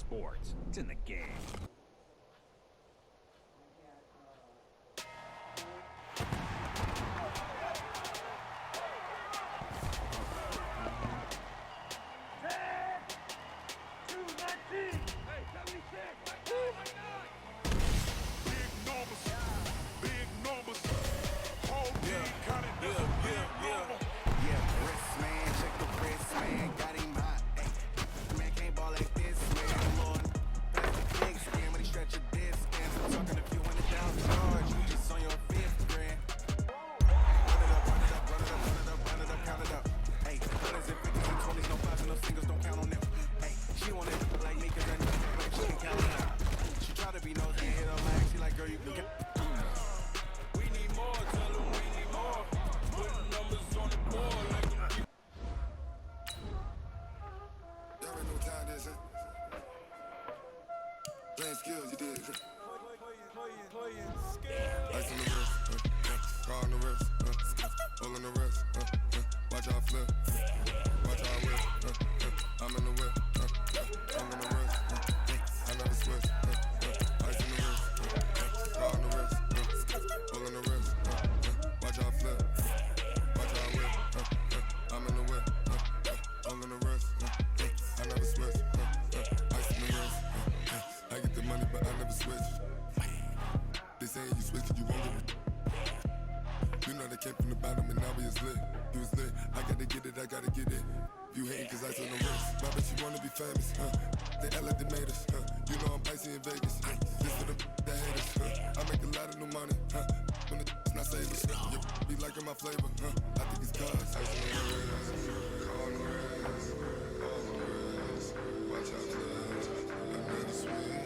sports. It's in the game. Playing skills, you did. Ice on the wrist, car on the wrist, all on the wrist, watch how I flip, watch how I whip, I'm in the whip, I'm in the wrist, I never switch, ice on the wrist, car on the wrist, all on the wrist, watch how I flip, watch how I whip, I'm in the whip, all on the wrist, I never switch, ice on the wrist. I get the money, but I never switch. They saying you switch, you won't get it. You know they came from the bottom and now we is lit. You was lit, I gotta get it, I gotta get it. You hating cause ice on the wrist. Why bet you wanna be famous, They act like they made us, You know I'm icy in Vegas, This for the that hate us, I make a lot of new money, When the not savers, you be liking my flavor, I think it's cause ice on the wrist, on the wrist, on the wrist. Watch out, cuz I never switch.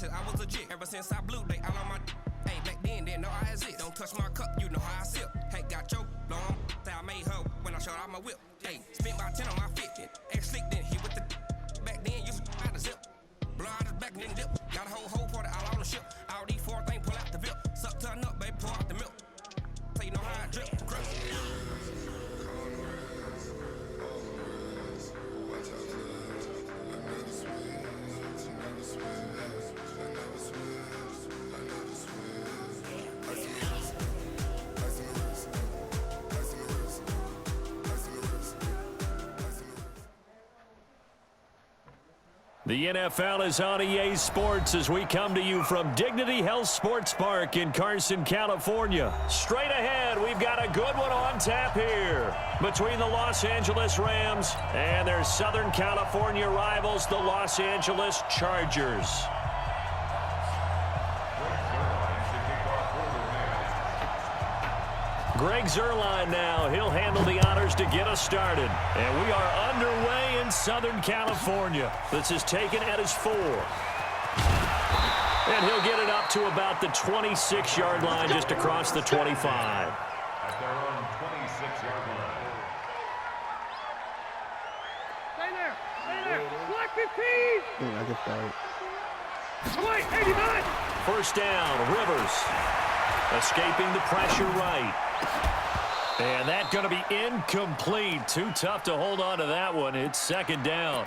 I was legit ever since I blew they all on my hey back then didn't know I exist. Don't touch my cup, you know how I sip. Hey, got your long say I made her when I showed out my whip. Hey, spent about 10 on my fit. Ex slick then hit with the back then used to out the zip. Blow out his back then dip. Got a whole party all on the ship. All these four things pull out the VIP. Suck turn up, baby, pour out the milk. So you know how I drip. Crap. The NFL is on EA Sports as we come to you from Dignity Health Sports Park in Carson, California. Straight ahead, we've got a good one on tap here between the Los Angeles Rams and their Southern California rivals, the Los Angeles Chargers. Greg Zuerlein now. He'll handle the honors to get us started. And we are underway in Southern California. This is taken at his 4. And he'll get it up to about the 26-yard line just across the 25. At their own 26-yard line. Stay there. Stay there. Black 15. I get that. Wait, 89. First down, Rivers. Escaping the pressure right. And that's going to be incomplete. Too tough to hold on to that one. It's second down.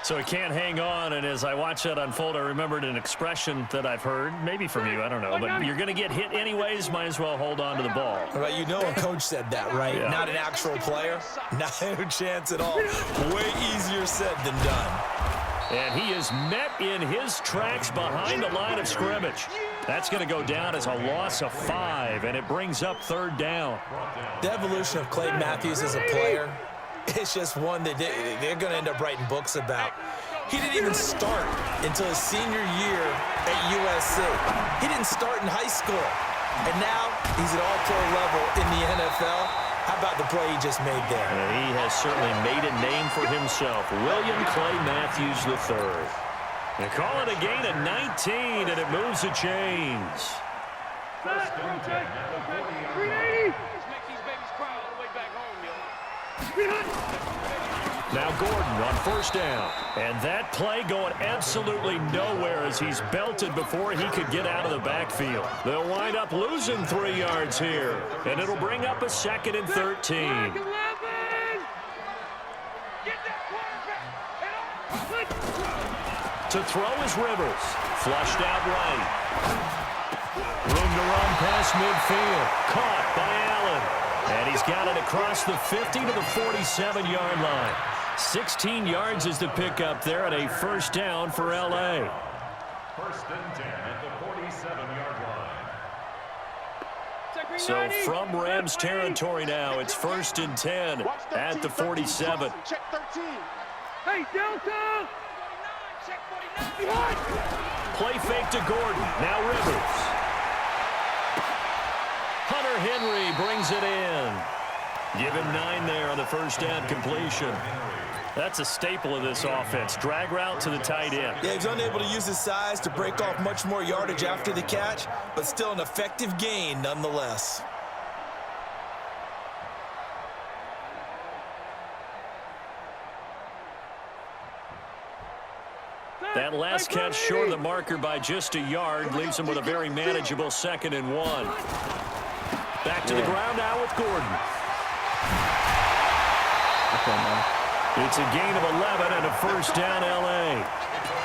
So he can't hang on, and as I watch that unfold, I remembered an expression that I've heard, maybe from you, I don't know, but you're going to get hit anyways, might as well hold on to the ball. Right, you know a coach said that, right? Yeah. Not an actual player. Not a chance at all. Way easier said than done. And he is met in his tracks behind the line of scrimmage. That's going to go down as a loss of 5, and it brings up third down. The evolution of Clay Matthews as a player, it's just one that they're going to end up writing books about. He didn't even start until his senior year at USC. He didn't start in high school. And now he's at all-pro level in the NFL. How about the play he just made there? He has certainly made a name for himself. William Clay Matthews III. They call it a gain of 19, and it moves the chains. Set, rotate, rotate. 380. Make these babies cry all the way back home, yo. Now Gordon on first down. And that play going absolutely nowhere as he's belted before he could get out of the backfield. They'll wind up losing 3 yards here. And it'll bring up a 2nd and 13. To throw is Rivers. Flushed out right. Room to run past midfield. Caught by Allen. And he's got it across the 50 to the 47-yard line. 16 yards is the pickup there and a first down for L.A. First and 10 at the 47-yard line. So from Rams territory now, it's first and 10 at the 47. Check 13. Hey, Delta! Play fake to Gordon. Now Rivers. Hunter Henry brings it in. Give him 9 there on the first down completion. That's a staple of this offense. Drag route to the tight end. Yeah, he's unable to use his size to break off much more yardage after the catch, but still an effective gain nonetheless. That last catch short of the marker by just a yard leaves him with a very manageable 2nd and 1. Back to the ground now with Gordon. It's a gain of 11 and a first down L.A.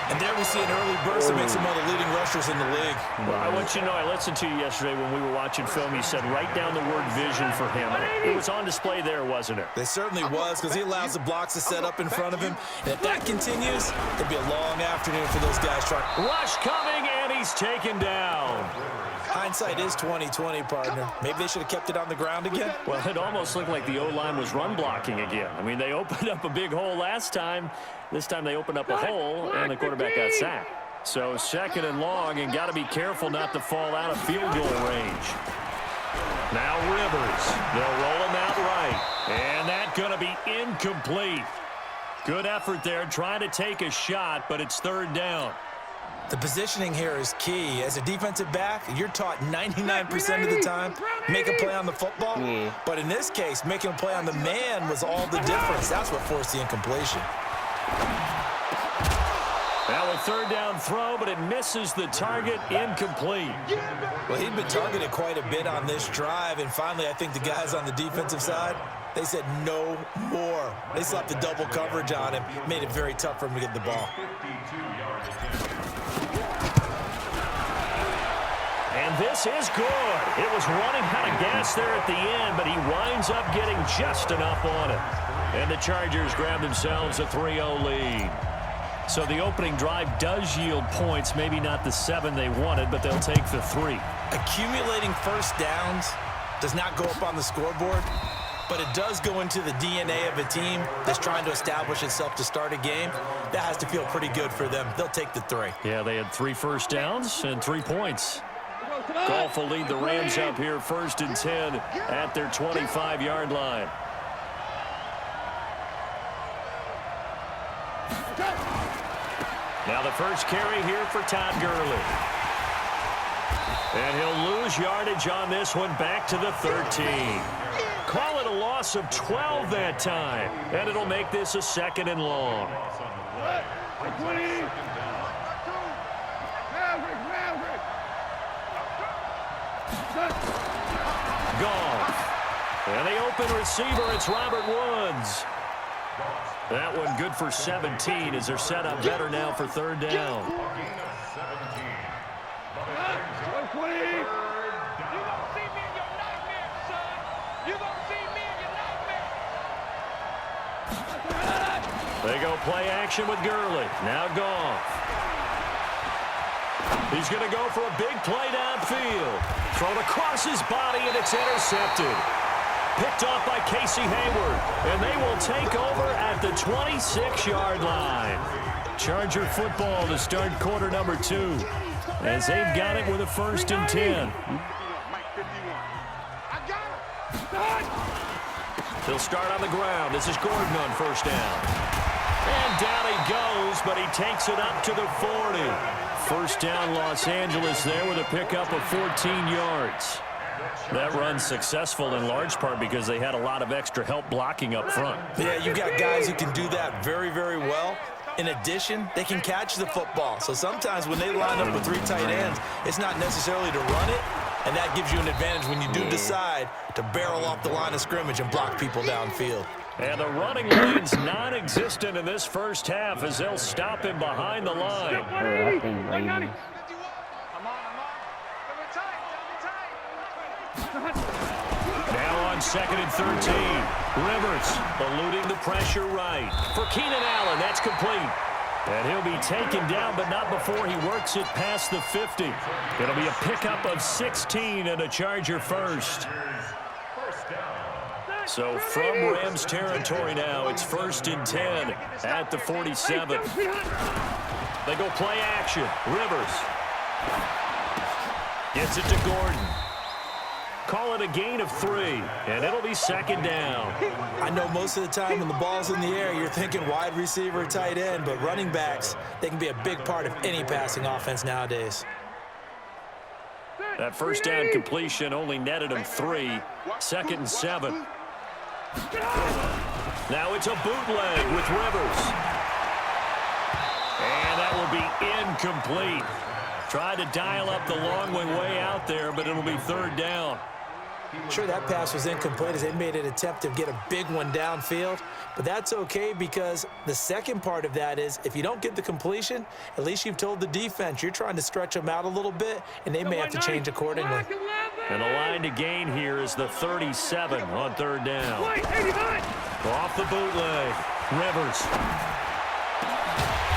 And there we see an early burst that makes him one of the leading rushers in the league. Well, I want you to know, I listened to you yesterday when we were watching film. You said write down the word vision for him. It was on display there, wasn't it? It certainly was, because he allows the blocks to set up in front of him. And if that continues, it'll be a long afternoon for those guys trying. Rush coming, and he's taken down. Hindsight is 20/20, partner. Maybe they should have kept it on the ground again. Well, it almost looked like the O-line was run blocking again. I mean, they opened up a big hole last time. This time they opened up a hole, and the quarterback got sacked. So 2nd and long, and got to be careful not to fall out of field goal range. Now Rivers. They'll roll him out right. And that's going to be incomplete. Good effort there, trying to take a shot, but it's 3rd down. The positioning here is key. As a defensive back, you're taught 99% of the time, make a play on the football. But in this case, making a play on the man was all the difference. That's what forced the incompletion. Now a 3rd down throw, but it misses the target, incomplete. Well, he'd been targeted quite a bit on this drive, and finally I think the guys on the defensive side, they said no more. They slapped the double coverage on him, made it very tough for him to get the ball. And this is good. It was running out of gas there at the end, but he winds up getting just enough on it. And the Chargers grab themselves a 3-0 lead. So the opening drive does yield points, maybe not the 7 they wanted, but they'll take the 3. Accumulating first downs does not go up on the scoreboard, but it does go into the DNA of a team that's trying to establish itself to start a game. That has to feel pretty good for them. They'll take the 3. Yeah, they had 3 first downs and 3 points. Goff will lead the Rams up here 1st and 10 at their 25-yard line. Now the first carry here for Todd Gurley. And he'll lose yardage on this one, back to the 13. Call it a loss of 12 that time. And it'll make this a 2nd and long. Goff. And the open receiver, it's Robert Woods. That one good for 17 as they're set up better now for 3rd down. They go play action with Gurley. Now Goff. He's going to go for a big play downfield. Thrown across his body, and it's intercepted. Picked off by Casey Hayward, and they will take over at the 26-yard line. Charger football to start quarter number 2, as they've got it with a 1st and 10. He'll start on the ground. This is Gordon on first down. And down he goes, but he takes it up to the 40. First down, Los Angeles there with a pickup of 14 yards. That run's successful in large part because they had a lot of extra help blocking up front. Yeah, you got guys who can do that very, very well. In addition, they can catch the football. So sometimes when they line up with 3 tight ends, it's not necessarily to run it, and that gives you an advantage when you do decide to barrel off the line of scrimmage and block people downfield. And the running lane's non-existent in this first half as they'll stop him behind the line. Now on 2nd and 13. Rivers eluding the pressure right. For Keenan Allen, that's complete. And he'll be taken down, but not before he works it past the 50. It'll be a pickup of 16 and a Charger first. So from Rams territory now, it's 1st and 10 at the 47. They go play action. Rivers gets it to Gordon. Call it a gain of 3, and it'll be 2nd down. I know most of the time when the ball's in the air, you're thinking wide receiver, tight end, but running backs, they can be a big part of any passing offense nowadays. That first down completion only netted him 3. 2nd and 7. Now it's a bootleg with Rivers. And that will be incomplete. Tried to dial up the long way out there, but it'll be 3rd down. Sure, that pass was incomplete as they made an attempt to get a big one downfield, but that's okay because the second part of that is if you don't get the completion, at least you've told the defense you're trying to stretch them out a little bit, and they may have to change accordingly. And the line to gain here is the 37 on 3rd down. Off the bootleg. Rivers.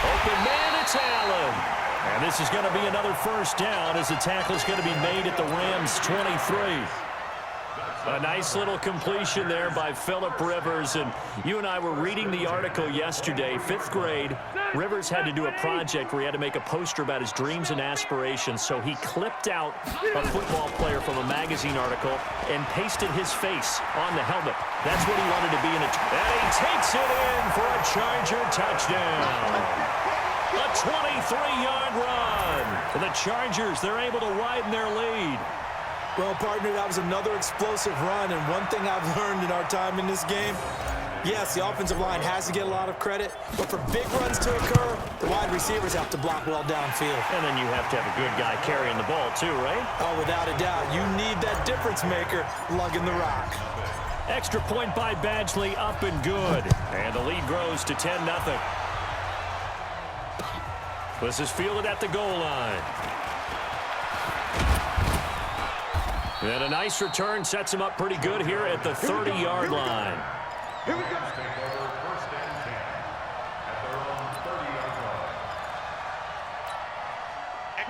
Open man, it's Allen. And this is going to be another first down as the tackle is going to be made at the Rams' 23. A nice little completion there by Phillip Rivers. And you and I were reading the article yesterday, 5th grade. Rivers had to do a project where he had to make a poster about his dreams and aspirations. So he clipped out a football player from a magazine article and pasted his face on the helmet. That's what he wanted to be in a... And he takes it in for a Charger touchdown. A 23-yard run. For the Chargers, they're able to widen their lead. Well, partner, that was another explosive run, and one thing I've learned in our time in this game, yes, the offensive line has to get a lot of credit, but for big runs to occur, the wide receivers have to block well downfield. And then you have to have a good guy carrying the ball too, right? Oh, without a doubt. You need that difference maker lugging the rock. Extra point by Badgley, up and good. And the lead grows to 10-0. This is fielded at the goal line. And a nice return sets him up pretty good here at the 30-yard line. Here we go. Take over 1st and 10 at their own 30-yard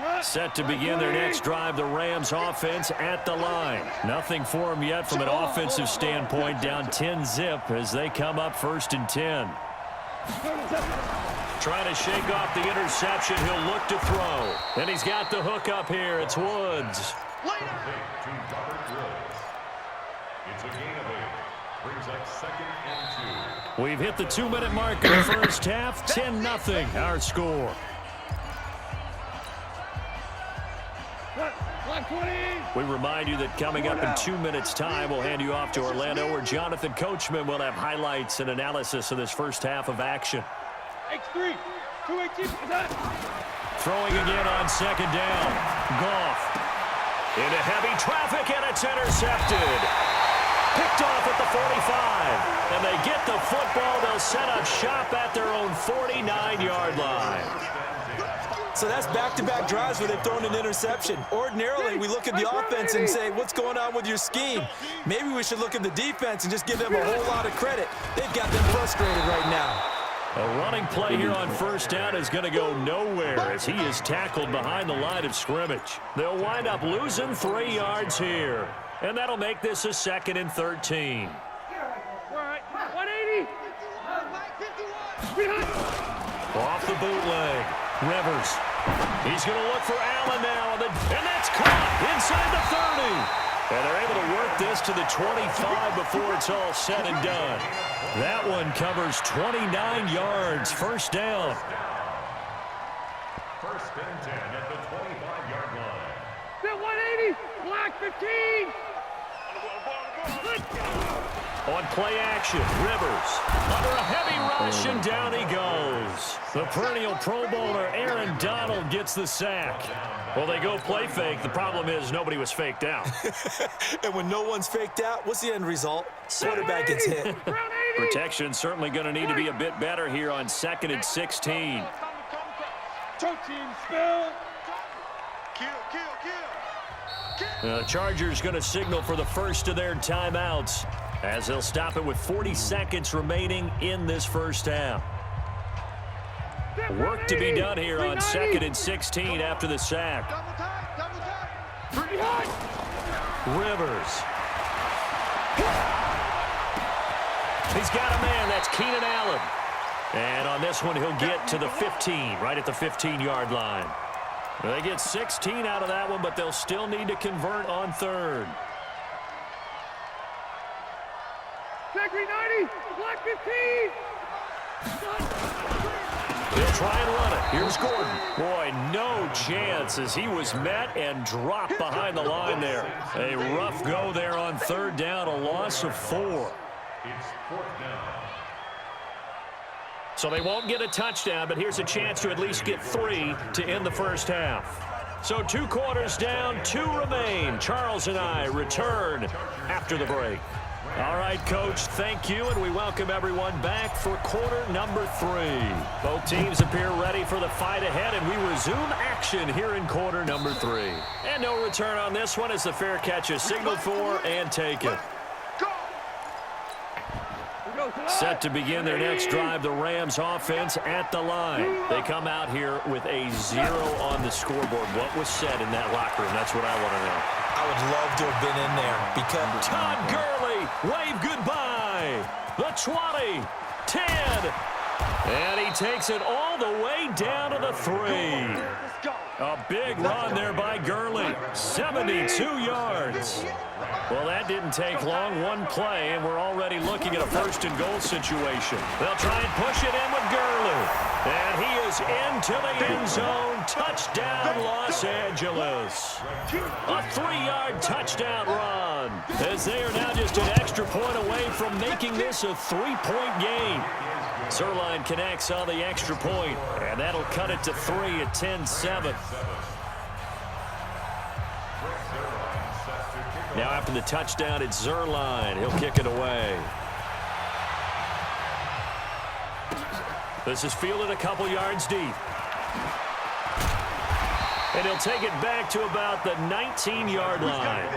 line. Set to begin their next drive, the Rams offense at the line. Nothing for them yet from an offensive standpoint, down 10-zip as they come up 1st and 10. Trying to shake off the interception. He'll look to throw. And he's got the hook up here. It's Woods. It's a gain of 8. Brings up 2nd and 2. We've hit the 2-minute mark in the first half. 10-0 our score. We remind you that coming up in 2 minutes' time, we'll hand you off to Orlando, where Jonathan Coachman will have highlights and analysis of this first half of action. X3, 218, Throwing again on 2nd down. Goff into heavy traffic, and it's intercepted. Picked off at the 45. And they get the football. They'll set up shop at their own 49-yard line. So that's back-to-back drives where they've thrown an interception. Ordinarily, we look at the offense and say, what's going on with your scheme? Maybe we should look at the defense and just give them a whole lot of credit. They've got them frustrated right now. A running play here on first down is going to go nowhere as he is tackled behind the line of scrimmage. They'll wind up losing 3 yards here. And that'll make this a 2nd and 13. 180. Off the bootleg. Rivers. He's going to look for Allen now. And that's caught inside the 30. And they're able to work this to the 25 before it's all said and done. That one covers 29 yards. First down. First and 10 at the 25-yard line. Set 180. Black 15. On play action, Rivers under a heavy rush, and down he goes. The perennial Pro Bowler Aaron Donald gets the sack. Well, they go play fake. The problem is nobody was faked out. And when no one's faked out, what's the end result? Quarterback gets hit. Protection certainly going to need to be a bit better here on 2nd and 16. The Chargers going to signal for the first of their timeouts as they'll stop it with 40 seconds remaining in this first half. Work to be done here on 2nd and 16 after the sack. Rivers. He's got a man. That's Keenan Allen. And on this one, he'll get to the 15, right at the 15-yard line. They get 16 out of that one, but they'll still need to convert on 3rd. Zachary 90, Black 15. He'll try and run it. Here's Gordon. Boy, no chance as he was met and dropped behind the line there. A rough go there on 3rd down, a loss of 4. It's 4th down. So they won't get a touchdown, but here's a chance to at least get 3 to end the first half. So 2 quarters down, 2 remain. Charles and I return after the break. All right, Coach, thank you, and we welcome everyone back for quarter number 3. Both teams appear ready for the fight ahead, and we resume action here in quarter number 3. And no return on this one as the fair catch is signaled for and taken. Set to begin their next drive, the Rams offense at the line. They come out here with a 0 on the scoreboard. What was said in that locker room? That's what I want to know. I would love to have been in there because Todd Gurley, wave goodbye. The 20, 10, and he takes it all the way down to the 3. A big run there by Gurley, 72 yards. Well, that didn't take long, one play, and we're already looking at a 1st and goal situation. They'll try and push it in with Gurley. And he is into the end zone. Touchdown, Los Angeles. A 3-yard touchdown run, as they are now just an extra point away from making this a 3-point game. Zerline connects on the extra point, and that'll cut it to 3 at 10-7. Now after the touchdown, it's Zerline. He'll kick it away. This is fielded a couple yards deep. And he'll take it back to about the 19-yard line.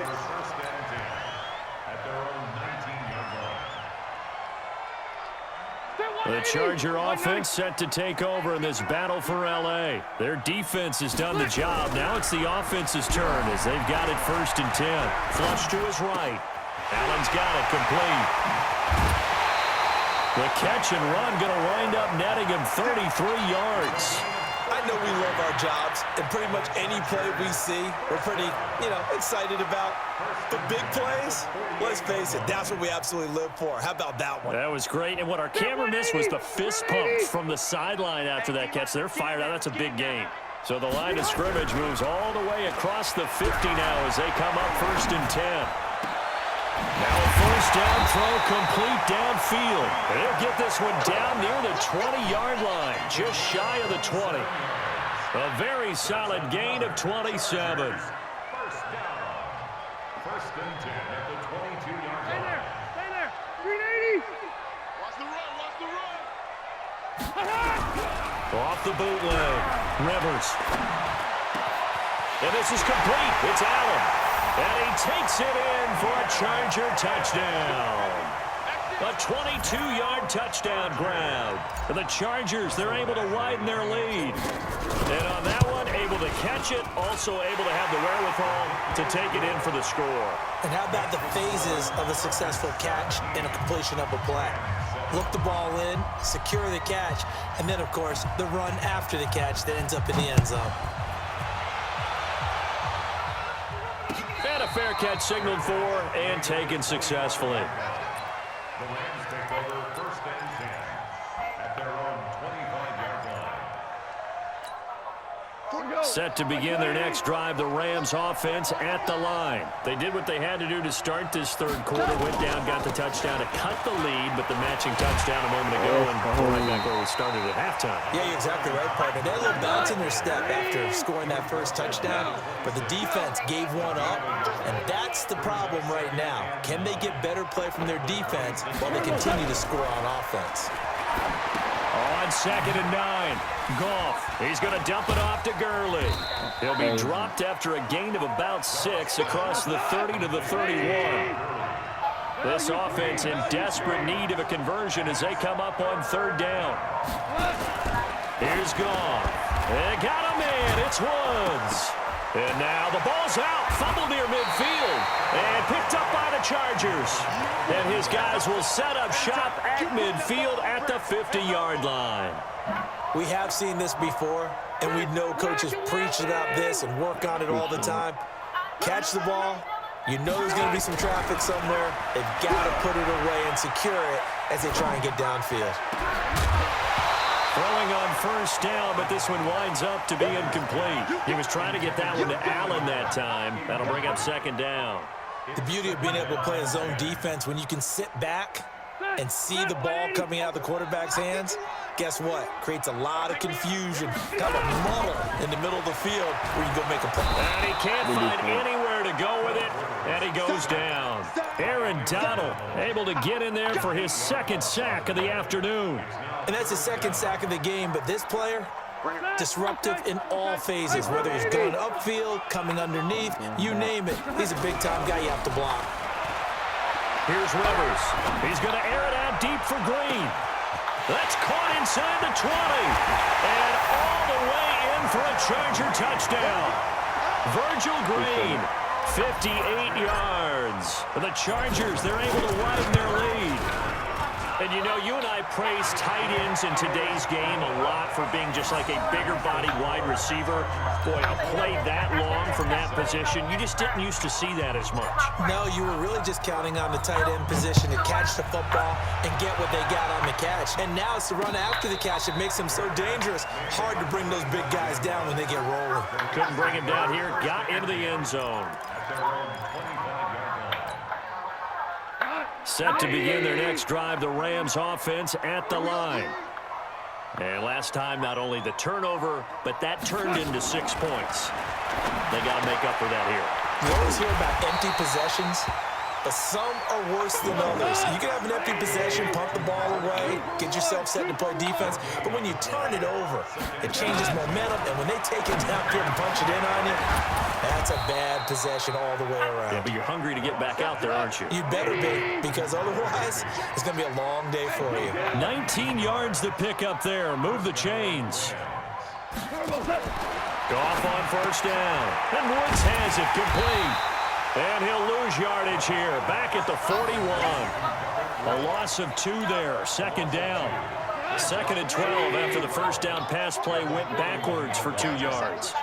The Charger offense set to take over in this battle for L.A. Their defense has done the job. Now it's the offense's turn as they've got it 1st and 10. Flush to his right. Allen's got it complete. The catch and run going to wind up netting him 33 yards. I know we love our jobs, and pretty much any play we see, we're pretty, excited about. But big plays, let's face it, that's what we absolutely live for. How about that one? That was great, and what our camera missed was the fist pump from the sideline after that catch. They're fired out. That's a big game. So the line of scrimmage moves all the way across the 50 now as they come up 1st and 10. Now a 1st down throw complete downfield. They'll get this one down near the 20-yard line, just shy of the 20. A very solid gain of 27. First down. 1st and 10 at the 22-yard line. Stay there. 380. Watch the run. Off the bootleg. Rivers. And this is complete. It's Allen. And he takes it in for a Charger touchdown. A 22-yard touchdown grab. And the Chargers, they're able to widen their lead. And on that one, able to catch it, also able to have the wherewithal to take it in for the score. And how about the phases of a successful catch and a completion of a play? Look the ball in, secure the catch, and then, of course, the run after the catch that ends up in the end zone. And a fair catch signaled for and taken successfully. The Rams take over 1st and 10 at their own 25-yard line. Set to begin their next drive, the Rams offense at the line. They did what they had to do to start this third quarter. Went down, got the touchdown to cut the lead, but the matching touchdown a moment ago, and right back where we started at halftime. Yeah, you're exactly right, partner. They had a little bounce in their step after scoring that first touchdown, but the defense gave one up, and that's the problem right now. Can they get better play from their defense while they continue to score on offense? On 2nd and 9, Goff. He's going to dump it off to Gurley. He'll be dropped after a gain of about 6 across the 30 to the 31. This offense in desperate need of a conversion as they come up on 3rd down. Here's Goff. They got him in. It's Woods. And now the ball's out. Fumble near midfield. And picked up by the Chargers. And his guys will set up shop at midfield at the 50-yard line. We have seen this before, and we know coaches preach about this and work on it all the time. Catch the ball. You know there's going to be some traffic somewhere. They've got to put it away and secure it as they try and get downfield. Throwing on 1st down, but this one winds up to be incomplete. He was trying to get that one to Allen that time. That'll bring up 2nd down. The beauty of being able to play a zone defense, when you can sit back and see the ball coming out of the quarterback's hands, guess what? Creates a lot of confusion, kind of a muddle in the middle of the field where you can go make a play. And he can't find anywhere to go with it, and he goes down. Aaron Donald able to get in there for his 2nd sack of the afternoon. And that's the 2nd sack of the game, but this player, disruptive in all phases, whether it's going upfield, coming underneath, you name it. He's a big-time guy you have to block. Here's Rivers. He's going to air it out deep for Green. That's caught inside the 20. And all the way in for a Charger touchdown. Virgil Green, 58 yards. For the Chargers, they're able to widen their lead. And, you know, you and I praise tight ends in today's game a lot for being just like a bigger-body wide receiver. Boy, a play that long from that position, you just didn't used to see that as much. No, you were really just counting on the tight end position to catch the football and get what they got on the catch. And now it's the run after the catch that makes them so dangerous. Hard to bring those big guys down when they get rolling. Couldn't bring him down here. Got into the end zone. Set to begin their next drive, the Rams offense at the line. And last time, not only the turnover, but that turned into 6 points. They got to make up for that here. You always hear about empty possessions, but some are worse than others. You can have an empty possession, pump the ball away, get yourself set to play defense, but when you turn it over, it changes momentum, and when they take it downfield and punch it in on you, that's a bad possession all the way around. Yeah, but you're hungry to get back out there, aren't you? You better be, because otherwise, it's going to be a long day for you. 19 yards to pick up there. Move the chains. Goff on 1st down. And Woods has it complete. And he'll lose yardage here. Back at the 41. A loss of 2 there. 2nd down. 2nd and 12 after the 1st down pass play went backwards for 2 yards.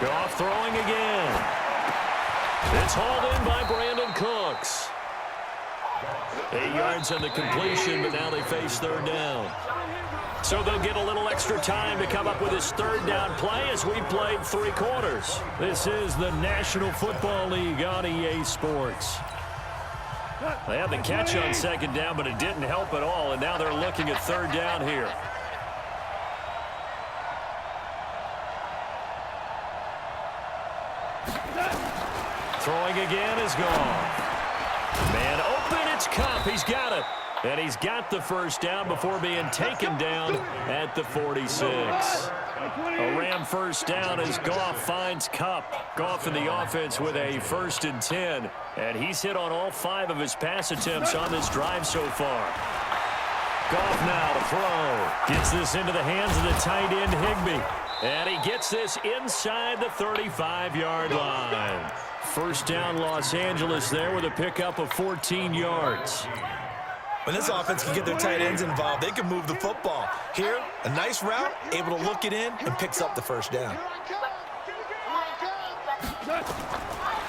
Goff throwing again. It's hauled in by Brandon Cooks. 8 yards on the completion, but now they face 3rd down. So they'll get a little extra time to come up with his 3rd down play as we played 3 quarters. This is the National Football League on EA Sports. They had the catch on 2nd down, but it didn't help at all, and now they're looking at 3rd down here. Throwing again is gone. Man open, it's Cup. He's got it. And he's got the 1st down before being taken down at the 46. A Ram 1st down as Goff finds Cup. Goff in the offense with a 1st and 10. And he's hit on all 5 of his pass attempts on this drive so far. Goff now to throw. Gets this into the hands of the tight end Higbee. And he gets this inside the 35-yard line. 1st down Los Angeles there with a pickup of 14 yards. When this offense can get their tight ends involved, they can move the football. Here, a nice route, able to look it in, and picks up the first down.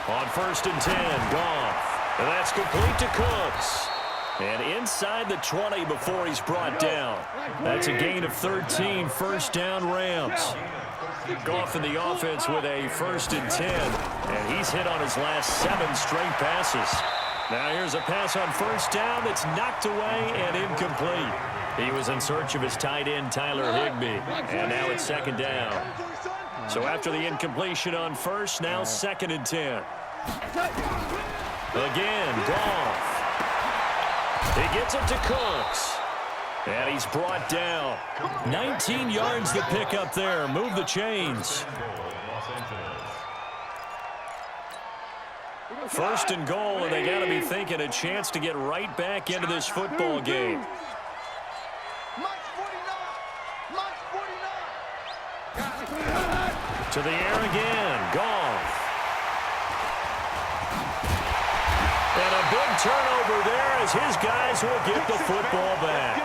On 1st and 10, Goff. And that's complete to Cooks. And inside the 20 before he's brought down. That's a gain of 13, first down Rams. Goff in the offense with a 1st and 10. And he's hit on his last 7 straight passes. Now here's a pass on 1st down that's knocked away and incomplete. He was in search of his tight end, Tyler Higbee. And now it's 2nd down. So after the incompletion on 1st, now 2nd and 10. Again, Goff. He gets it to Cooks. And he's brought down. 19 yards to pick up there. Move the chains. 1st and goal, and they got to be thinking a chance to get right back into this football game. To the air again, Goff. And a big turnover there as his guys will get the football back.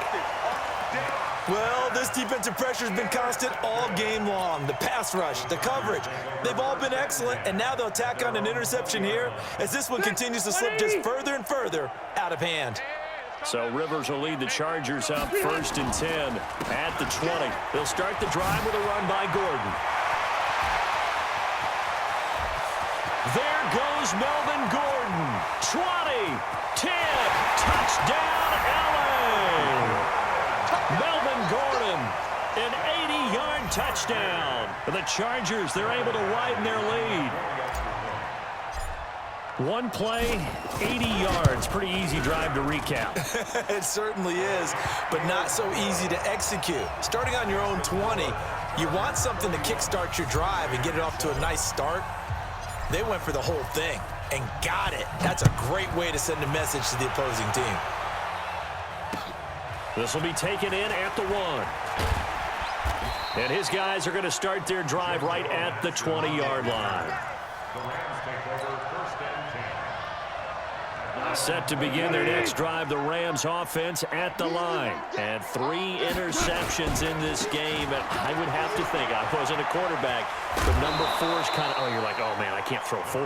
Well, this defensive pressure has been constant all game long. The pass rush, the coverage, they've all been excellent, and now they'll tack on an interception here as this one continues to slip just further and further out of hand. So Rivers will lead the Chargers up 1st and 10 at the 20. They'll start the drive with a run by Gordon. There goes Melvin Gordon. 20, 10, touchdown LA. Melvin Gordon, an 80-yard touchdown. For the Chargers, they're able to widen their lead. One play, 80 yards. Pretty easy drive to recap. It certainly is, but not so easy to execute. Starting on your own 20, you want something to kickstart your drive and get it off to a nice start. They went for the whole thing and got it. That's a great way to send a message to the opposing team. This will be taken in at the 1. And his guys are going to start their drive right at the 20-yard line. The Rams take over 1st and 10. Set to begin their next drive, the Rams offense at the line. And 3 interceptions in this game. And I would have to think, I wasn't a quarterback, but number 4 is kind of, oh, you're like, oh, man, I can't throw 4.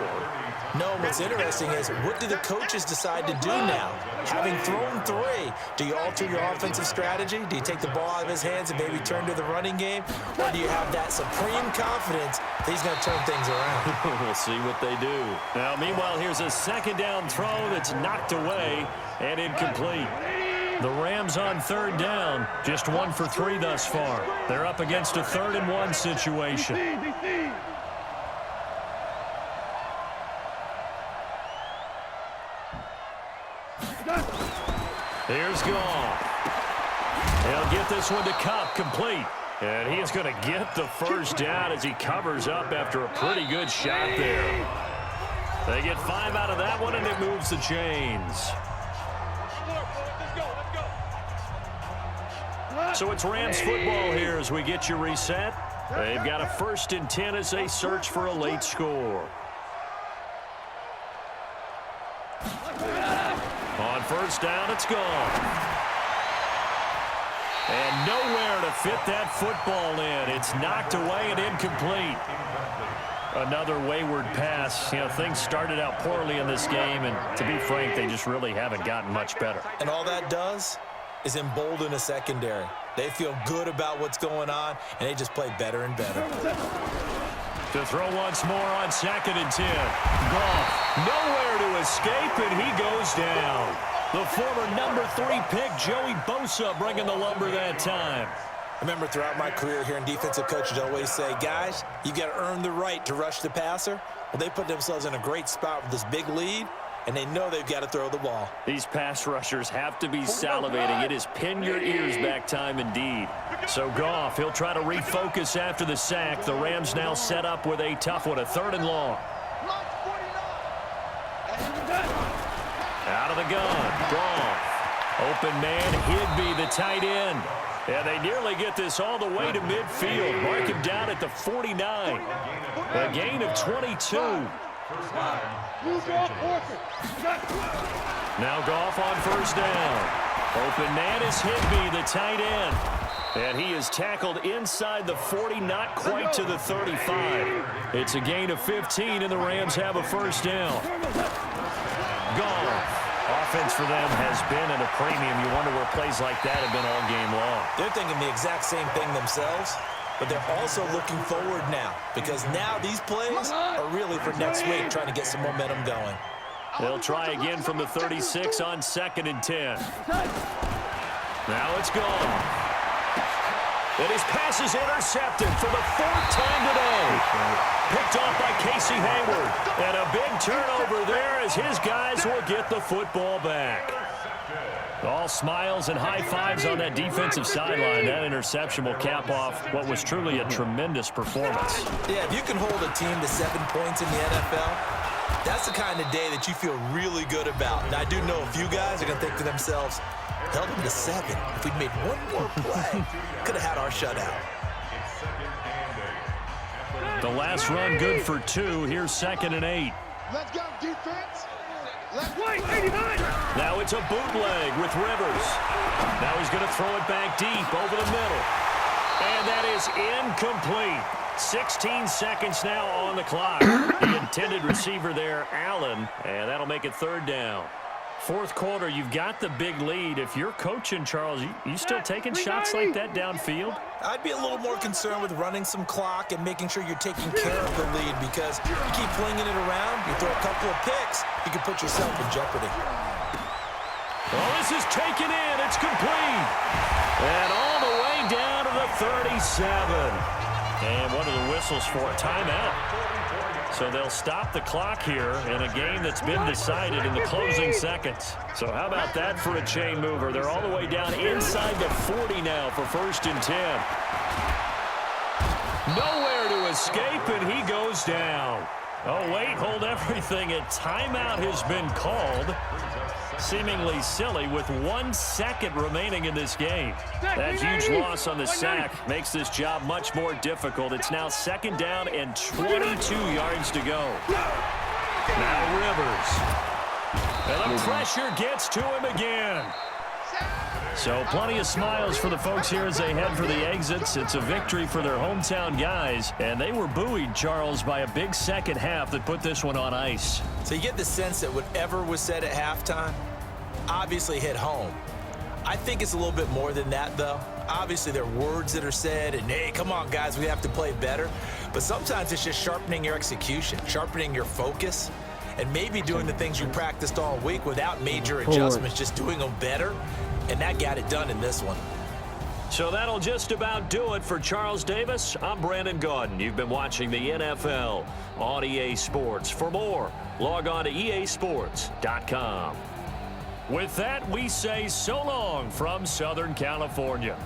No, what's interesting is what do the coaches decide to do now? Having thrown 3, do you alter your offensive strategy? Do you take the ball out of his hands and maybe turn to the running game? Or do you have that supreme confidence that he's going to turn things around? We'll see what they do. Now, meanwhile, here's a 2nd down throw that's knocked away and incomplete. The Rams on 3rd down, just 1 for 3 thus far. They're up against a 3rd and 1 situation. Here's Goff. He'll get this one to Cup, complete. And he is going to get the first down as he covers up after a pretty good shot there. They get 5 out of that one, and it moves the chains. So it's Rams football here as we get you reset. They've got a 1st and 10 as they search for a late score. On 1st down, it's gone. And nowhere to fit that football in. It's knocked away and incomplete. Another wayward pass. You know, things started out poorly in this game, and to be frank, they just really haven't gotten much better. And all that does is embolden a secondary. They feel good about what's going on, and they just play better and better. To throw once more on 2nd and 10. Goff, nowhere to escape, and he goes down. The former number 3 pick, Joey Bosa, bringing the lumber that time. I remember throughout my career hearing defensive coaches always say, guys, you got to earn the right to rush the passer. Well, they put themselves in a great spot with this big lead, and they know they've got to throw the ball. These pass rushers have to be salivating. It is pin your ears back time indeed. So Goff, he'll try to refocus after the sack. The Rams now set up with a tough one, a 3rd and long. Out of the gun, Goff. Open man, Higbee, the tight end. And they nearly get this all the way to midfield. Mark him down at the 49. A gain of 22. Now Goff on 1st down. Open man is Higbee, the tight end. And he is tackled inside the 40, not quite to the 35. It's a gain of 15, and the Rams have a first down. Gone. Offense for them has been at a premium. You wonder where plays like that have been all game long. They're thinking the exact same thing themselves, but they're also looking forward now because now these plays are really for next week, trying to get some momentum going. They'll try again from the 36 on 2nd and 10. Now it's gone. And his pass is intercepted for the 4th time today. Picked off by Casey Hayward. And a big turnover there as his guys will get the football back. All smiles and high fives on that defensive sideline. That interception will cap off what was truly a tremendous performance. Yeah, if you can hold a team to 7 points in the NFL, that's the kind of day that you feel really good about. And I do know a few guys are going to think to themselves, held them to 7. If we'd made one more play, could have had our shutout. The last run good for 2. Here's 2nd and 8. Let's go, defense. Let's wait, 89. Now it's a bootleg with Rivers. Now he's going to throw it back deep over the middle. And that is incomplete. 16 seconds now on the clock. The intended receiver there, Allen, and that'll make it 3rd down. 4th quarter, you've got the big lead. If you're coaching, Charles, you still taking shots like that downfield? I'd be a little more concerned with running some clock and making sure you're taking care of the lead because you keep flinging it around, you throw a couple of picks, you can put yourself in jeopardy. Well, this is taken in. It's complete. And all the way down to the 37. And what are the whistles for? Timeout. So they'll stop the clock here in a game that's been decided in the closing seconds. So how about that for a chain mover? They're all the way down inside the 40 now for 1st and 10. Nowhere to escape, and he goes down. Oh, wait, hold everything. A timeout has been called. Seemingly silly with 1 second remaining in this game. That huge loss on the sack makes this job much more difficult. It's now 2nd down and 22 yards to go. Now Rivers. And the pressure gets to him again. So plenty of smiles for the folks here as they head for the exits. It's a victory for their hometown guys. And they were buoyed, Charles, by a big second half that put this one on ice. So you get the sense that whatever was said at halftime obviously hit home. I think it's a little bit more than that, though. Obviously, there are words that are said, and, hey, come on, guys, we have to play better. But sometimes it's just sharpening your execution, sharpening your focus, and maybe doing the things you practiced all week without major adjustments, just doing them better. And that got it done in this one. So that'll just about do it for Charles Davis. I'm Brandon Gaudin. You've been watching the NFL on EA Sports. For more, log on to easports.com. With that, we say so long from Southern California.